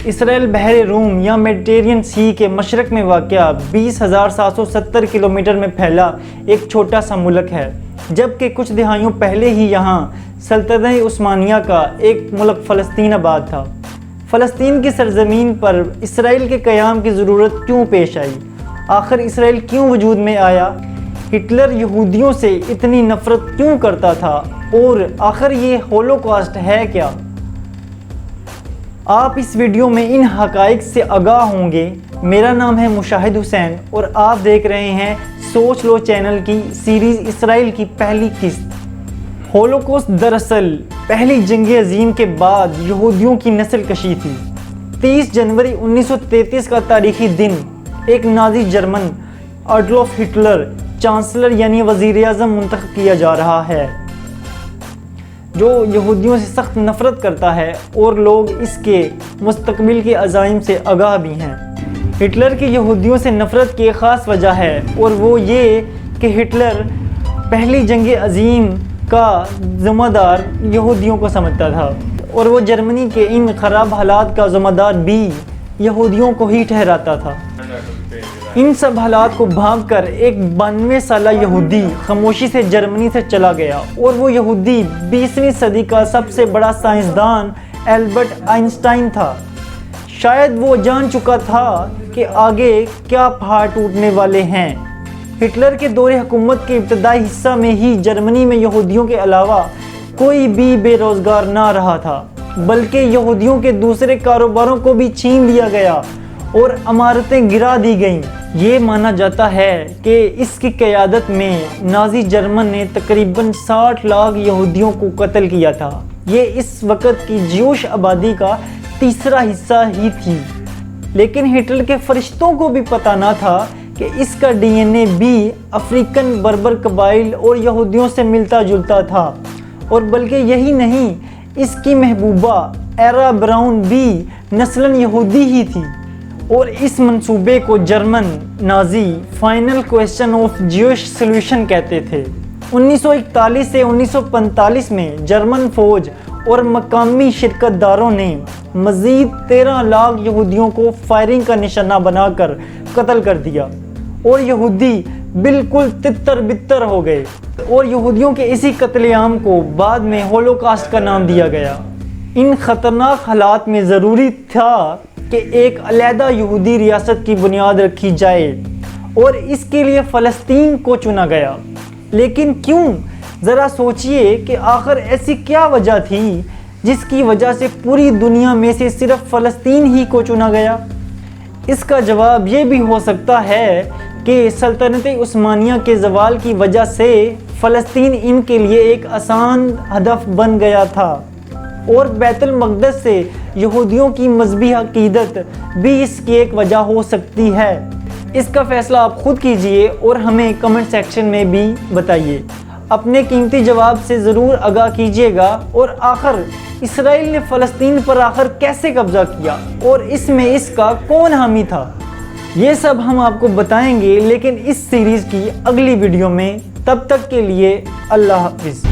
اسرائیل بحر روم یا میڈیٹرینین سی کے مشرق میں واقع 20,770 کلومیٹر میں پھیلا ایک چھوٹا سا ملک ہے، جبکہ کچھ دہائیوں پہلے ہی یہاں سلطنت عثمانیہ کا ایک ملک فلسطین آباد تھا۔ فلسطین کی سرزمین پر اسرائیل کے قیام کی ضرورت کیوں پیش آئی؟ آخر اسرائیل کیوں وجود میں آیا؟ ہٹلر یہودیوں سے اتنی نفرت کیوں کرتا تھا؟ اور آخر یہ ہولوکاسٹ ہے کیا؟ آپ اس ویڈیو میں ان حقائق سے آگاہ ہوں گے۔ میرا نام ہے مشاہد حسین اور آپ دیکھ رہے ہیں سوچ لو چینل کی سیریز اسرائیل کی پہلی قسط۔ ہولوکاسٹ دراصل پہلی جنگ عظیم کے بعد یہودیوں کی نسل کشی تھی۔ 30 جنوری 1933 کا تاریخی دن ایک نازی جرمن اڈولف ہٹلر چانسلر یعنی وزیر اعظم منتخب کیا جا رہا ہے، جو یہودیوں سے سخت نفرت کرتا ہے اور لوگ اس کے مستقبل کے عزائم سے آگاہ بھی ہیں۔ ہٹلر کی یہودیوں سے نفرت کی ایک خاص وجہ ہے اور وہ یہ کہ ہٹلر پہلی جنگ عظیم کا ذمہ دار یہودیوں کو سمجھتا تھا اور وہ جرمنی کے ان خراب حالات کا ذمہ دار بھی یہودیوں کو ہی ٹھہراتا تھا۔ ان سب حالات کو بھاگ کر ایک 92 سالہ یہودی خاموشی سے جرمنی سے چلا گیا اور وہ یہودی 20ویں صدی کا سب سے بڑا سائنسدان البرٹ آئنسٹائن تھا۔ شاید وہ جان چکا تھا کہ آگے کیا پہاڑ ٹوٹنے والے ہیں۔ ہٹلر کے دور حکومت کے ابتدائی حصہ میں ہی جرمنی میں یہودیوں کے علاوہ کوئی بھی بے روزگار نہ رہا تھا، بلکہ یہودیوں کے دوسرے کاروباروں کو بھی چھین لیا گیا اور عمارتیں گرا دی گئیں۔ یہ مانا جاتا ہے کہ اس کی قیادت میں نازی جرمن نے تقریباً 60 لاکھ یہودیوں کو قتل کیا تھا۔ یہ اس وقت کی جیوش آبادی کا تیسرا حصہ ہی تھی، لیکن ہٹلر کے فرشتوں کو بھی پتہ نہ تھا کہ اس کا ڈی این اے بھی افریقن بربر قبائل اور یہودیوں سے ملتا جلتا تھا، اور بلکہ یہی نہیں، اس کی محبوبہ ایرا براؤن بھی نسلاً یہودی ہی تھی۔ اور اس منصوبے کو German Nazi final question of Jewish solution کہتے تھے۔ 1941 سے 1945 میں جرمن فوج اور مقامی شرکت داروں نے مزید 13 لاکھ یہودیوں کو فائرنگ کا نشانہ بنا کر قتل کر دیا اور یہودی بالکل تتر بتر ہو گئے، اور یہودیوں کے اسی قتل عام کو بعد میں ہولوکاسٹ کا نام دیا گیا۔ ان خطرناک حالات میں ضروری تھا کہ ایک علیحدہ یہودی ریاست کی بنیاد رکھی جائے اور اس کے لیے فلسطین کو چنا گیا۔ لیکن کیوں؟ ذرا سوچئے کہ آخر ایسی کیا وجہ تھی جس کی وجہ سے پوری دنیا میں سے صرف فلسطین ہی کو چنا گیا؟ اس کا جواب یہ بھی ہو سکتا ہے کہ سلطنت عثمانیہ کے زوال کی وجہ سے فلسطین ان کے لیے ایک آسان ہدف بن گیا تھا، اور بیت المقدس سے یہودیوں کی مذہبی عقیدت بھی اس کی ایک وجہ ہو سکتی ہے۔ اس کا فیصلہ آپ خود کیجئے اور ہمیں کمنٹ سیکشن میں بھی بتائیے۔ اپنے قیمتی جواب سے ضرور آگاہ کیجئے گا، اور آخر اسرائیل نے فلسطین پر آخر کیسے قبضہ کیا اور اس میں اس کا کون حامی تھا؟ یہ سب ہم آپ کو بتائیں گے لیکن اس سیریز کی اگلی ویڈیو میں۔ تب تک کے لیے اللہ حافظ۔